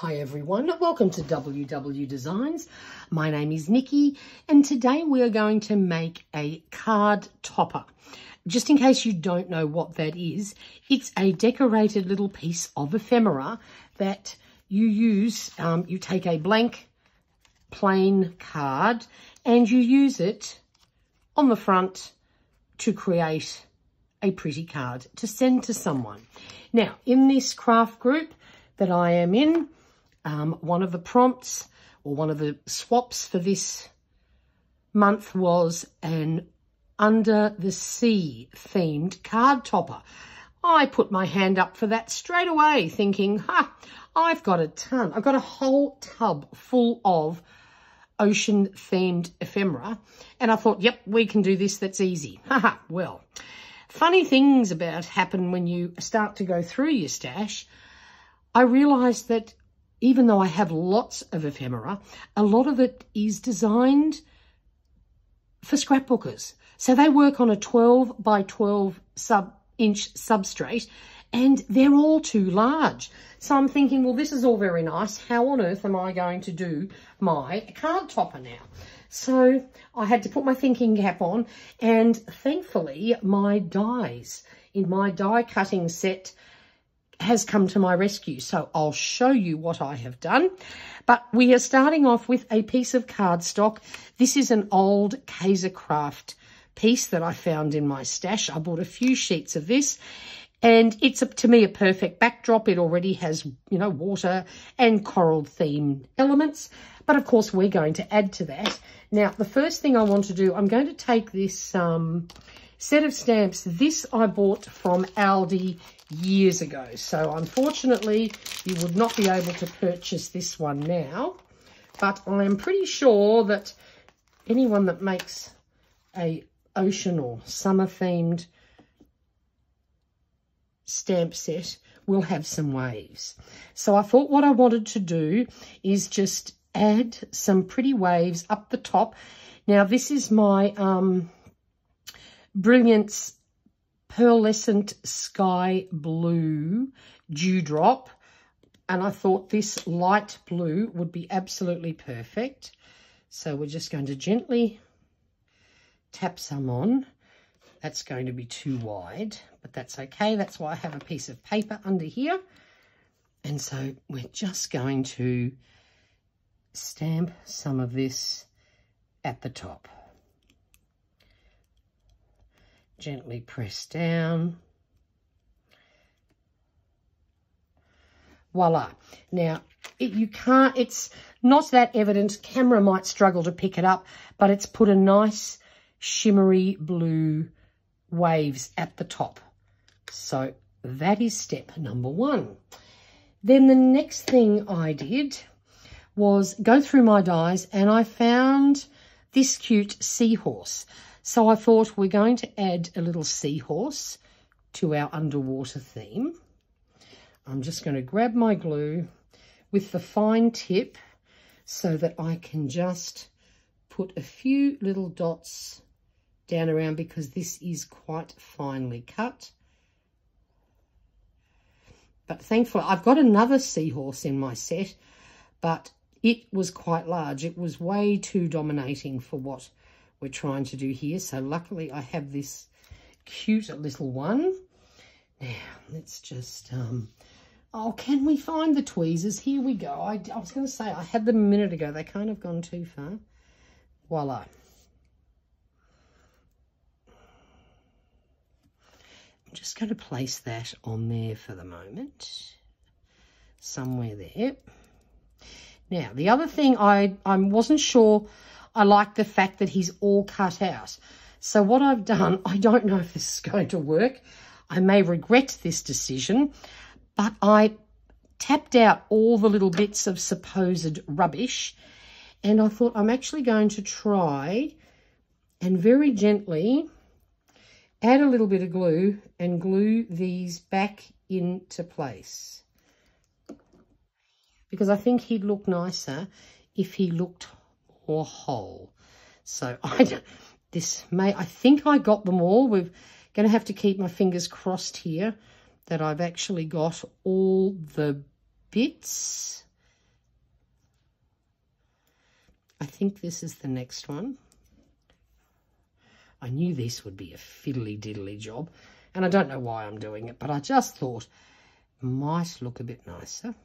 Hi everyone, welcome to WW Designs. My name is Nikki and today we are going to make a card topper. Just in case you don't know what that is, it's a decorated little piece of ephemera that you use. You take a blank plain card and you use it on the front to create a pretty card to send to someone. Now, in this craft group that I am in, one of the prompts or one of the swaps for this month was an under the sea themed card topper. I put my hand up for that straight away thinking, I've got a ton. I've got a whole tub full of ocean themed ephemera. And I thought, yep, we can do this. That's easy. Well, funny things happen when you start to go through your stash. I realised that even though I have lots of ephemera, a lot of it is designed for scrapbookers. So they work on a 12 by 12 inch substrate and they're all too large. So I'm thinking, well, this is all very nice. How on earth am I going to do my card topper now? So I had to put my thinking cap on, and thankfully my dies in my die cutting set has come to my rescue. So I'll show you what I have done. But we are starting off with a piece of cardstock. This is an old Kaiser Craft piece that I found in my stash. I bought a few sheets of this and it's to me a perfect backdrop. It already has, water and coral themed elements. But of course we're going to add to that. Now, the first thing I want to do, I'm going to take this set of stamps. This I bought from Aldi years ago. So unfortunately, you would not be able to purchase this one now. But I am pretty sure that anyone that makes a ocean or summer themed stamp set will have some waves. So I thought what I wanted to do is just add some pretty waves up the top. Now this is my Brilliance Pearlescent Sky Blue Dewdrop, and I thought this light blue would be absolutely perfect. So we're just going to gently tap some on. That's going to be too wide, but that's okay. That's why I have a piece of paper under here. And so we're just going to stamp some of this at the top. Gently press down. Voila. Now, it's not that evident. Camera might struggle to pick it up, but it's put a nice shimmery blue waves at the top. So that is step number one. Then the next thing I did was go through my dies and I found this cute seahorse. So I thought we're going to add a little seahorse to our underwater theme. I'm just going to grab my glue with the fine tip so that I can just put a few little dots down around because this is quite finely cut. But thankfully, I've got another seahorse in my set, but it was quite large. It was way too dominating for what we're trying to do here. So luckily I have this cute little one. Now let's just, oh, can we find the tweezers? Here we go. I was going to say I had them a minute ago. They can't have gone too far. Voila. I'm just going to place that on there for the moment. Somewhere there. Now, the other thing I wasn't sure, I like the fact that he's all cut out. So what I've done, I don't know if this is going to work. I may regret this decision, but I tapped out all the little bits of supposed rubbish. And I thought I'm actually going to try and very gently add a little bit of glue and glue these back into place. Because I think he'd look nicer if he looked more whole. So I think I got them all. We're going to have to keep my fingers crossed here that I've actually got all the bits. I think this is the next one. I knew this would be a fiddly-diddly job, and I don't know why I'm doing it, but I just thought it might look a bit nicer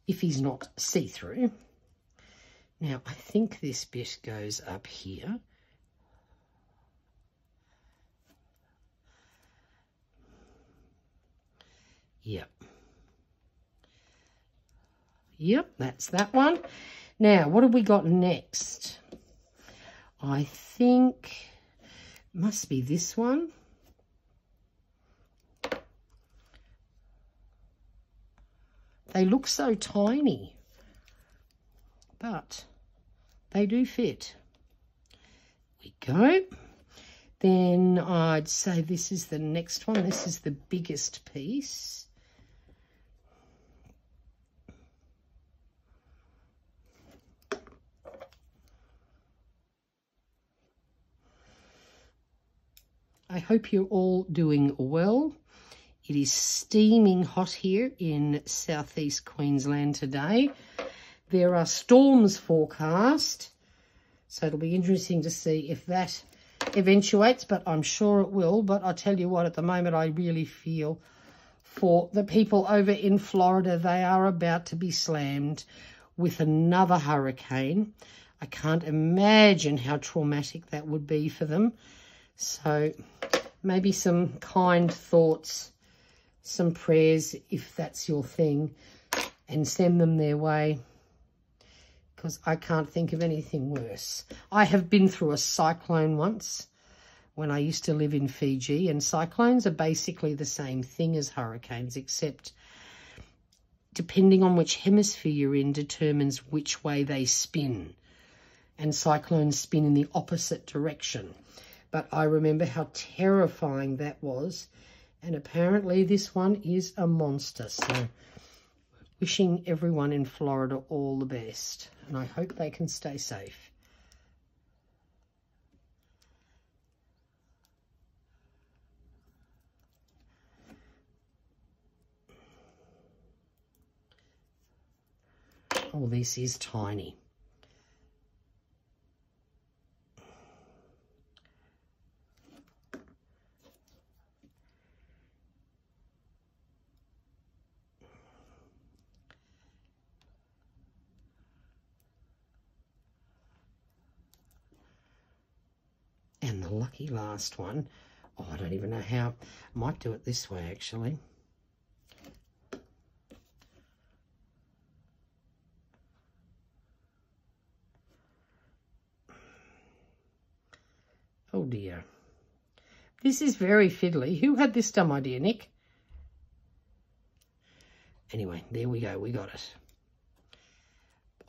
if he's not see-through. Now, I think this bit goes up here. Yep. Yep, that's that one. Now, what have we got next? I think it must be this one. They look so tiny, but they do fit. There we go. Then I'd say this is the next one. This is the biggest piece. I hope you're all doing well. It is steaming hot here in southeast Queensland today. There are storms forecast, so it'll be interesting to see if that eventuates, but I'm sure it will. But I tell you what, at the moment I really feel for the people over in Florida. They are about to be slammed with another hurricane. I can't imagine how traumatic that would be for them. So maybe some kind thoughts, some prayers, if that's your thing, and send them their way, because I can't think of anything worse. I have been through a cyclone once when I used to live in Fiji, and cyclones are basically the same thing as hurricanes, except depending on which hemisphere you're in determines which way they spin, and cyclones spin in the opposite direction. But I remember how terrifying that was. And apparently this one is a monster. So wishing everyone in Florida all the best. And I hope they can stay safe. Oh, this is tiny. And the lucky last one, oh, I don't even know how. I might do it this way, actually. Oh, dear. This is very fiddly. Who had this dumb idea, Nick? Anyway, there we go. We got it.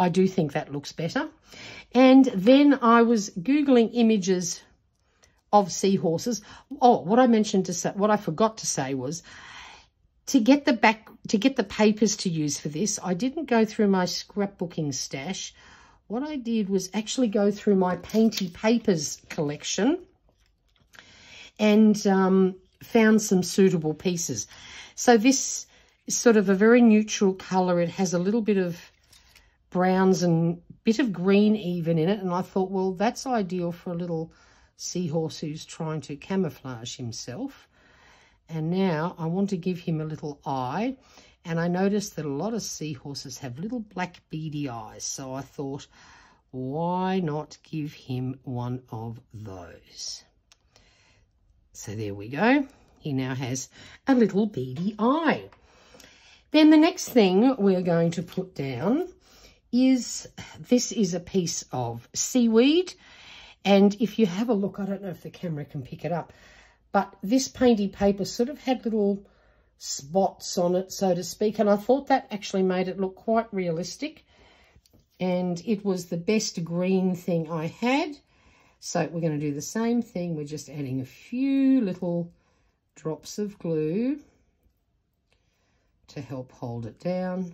I do think that looks better. And then I was Googling images of seahorses. Oh, what I forgot to say was to get the papers to use for this, I didn't go through my scrapbooking stash. What I did was actually go through my painty papers collection and found some suitable pieces. So this is sort of a very neutral colour. It has a little bit of browns and bit of green even in it, and I thought, well, that's ideal for a little seahorse who's trying to camouflage himself. And now I want to give him a little eye, and I noticed that a lot of seahorses have little black beady eyes, so I thought, why not give him one of those? So there we go. He now has a little beady eye. Then the next thing we're going to put down is, this is a piece of seaweed. And if you have a look, I don't know if the camera can pick it up, but this painty paper sort of had little spots on it, so to speak. And I thought that actually made it look quite realistic. And it was the best green thing I had. So we're going to do the same thing. We're just adding a few little drops of glue to help hold it down.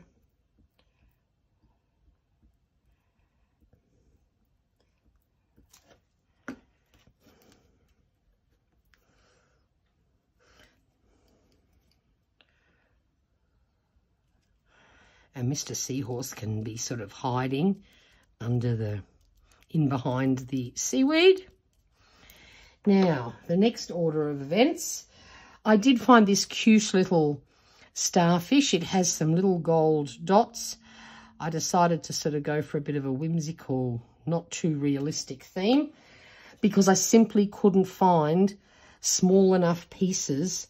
And Mr. Seahorse can be sort of hiding in behind the seaweed. Now, the next order of events, I did find this cute little starfish. It has some little gold dots. I decided to sort of go for a bit of a whimsical, not too realistic theme because I simply couldn't find small enough pieces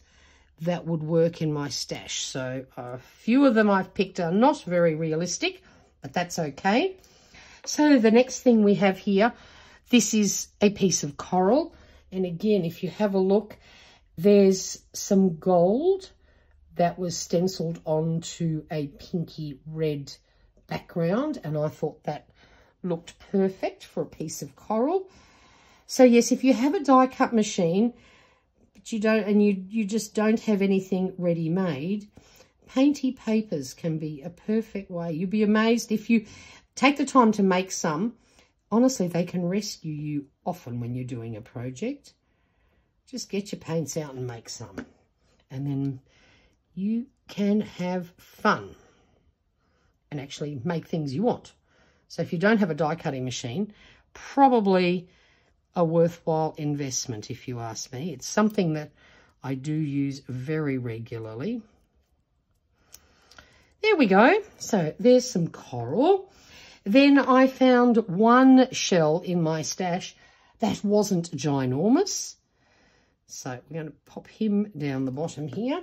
that would work in my stash. So a few of them I've picked are not very realistic, but that's okay. So the next thing we have here, this is a piece of coral. And again, if you have a look, there's some gold that was stenciled onto a pinky red background. And I thought that looked perfect for a piece of coral. So yes, if you have a die cut machine, but you don't, and you just don't have anything ready made, painty papers can be a perfect way. You'll be amazed if you take the time to make some. Honestly, they can rescue you often when you're doing a project. Just get your paints out and make some. And then you can have fun and actually make things you want. So if you don't have a die cutting machine, probably a worthwhile investment if you ask me. It's something that I do use very regularly. There we go. So there's some coral. Then I found one shell in my stash that wasn't ginormous. So we're going to pop him down the bottom here.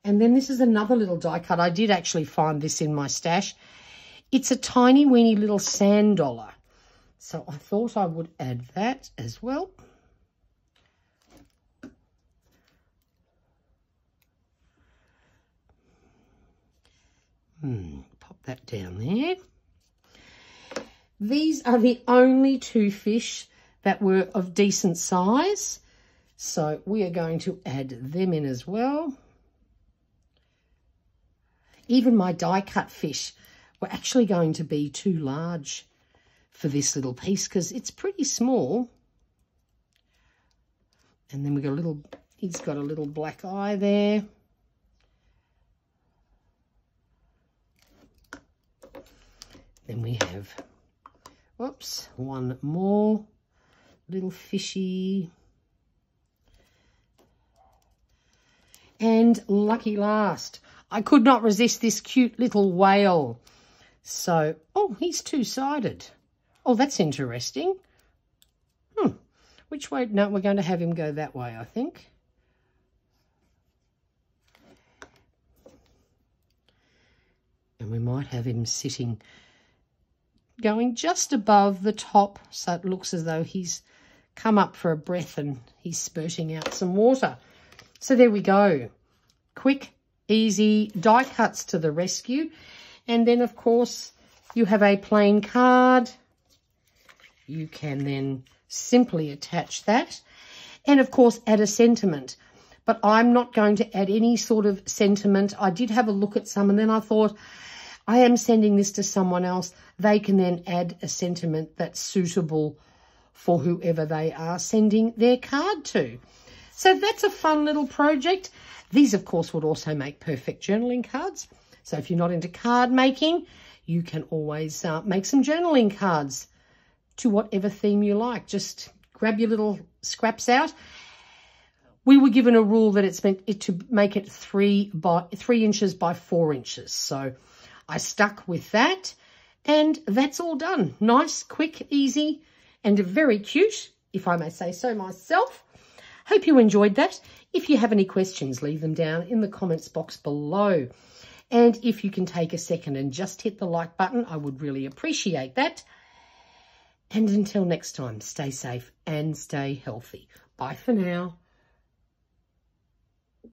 And then this is another little die cut. I did actually find this in my stash. It's a tiny weeny little sand dollar. So I thought I would add that as well. Pop that down there. These are the only two fish that were of decent size. So we are going to add them in as well. Even my die cut fish were actually going to be too large for this little piece because it's pretty small. And then we got a little, he's got a little black eye there. Then we have, whoops, one more little fishy. And lucky last, I could not resist this cute little whale. So, oh, he's two-sided. Oh, that's interesting. Which way? No, we're going to have him go that way, I think. And we might have him sitting, going just above the top, so it looks as though he's come up for a breath and he's spurting out some water. So there we go. Quick, easy die cuts to the rescue. And then, of course, you have a plain card. You can then simply attach that. And, of course, add a sentiment. But I'm not going to add any sort of sentiment. I did have a look at some and then I thought, I am sending this to someone else. They can then add a sentiment that's suitable for whoever they are sending their card to. So that's a fun little project. These, of course, would also make perfect journaling cards. So if you're not into card making, you can always make some journaling cards to whatever theme you like. Just grab your little scraps out. We were given a rule that it's meant to make it 3 inches by 4 inches. So I stuck with that and that's all done. Nice, quick, easy and very cute, if I may say so myself. Hope you enjoyed that. If you have any questions, leave them down in the comments box below. And if you can take a second and just hit the like button, I would really appreciate that. And until next time, stay safe and stay healthy. Bye for now.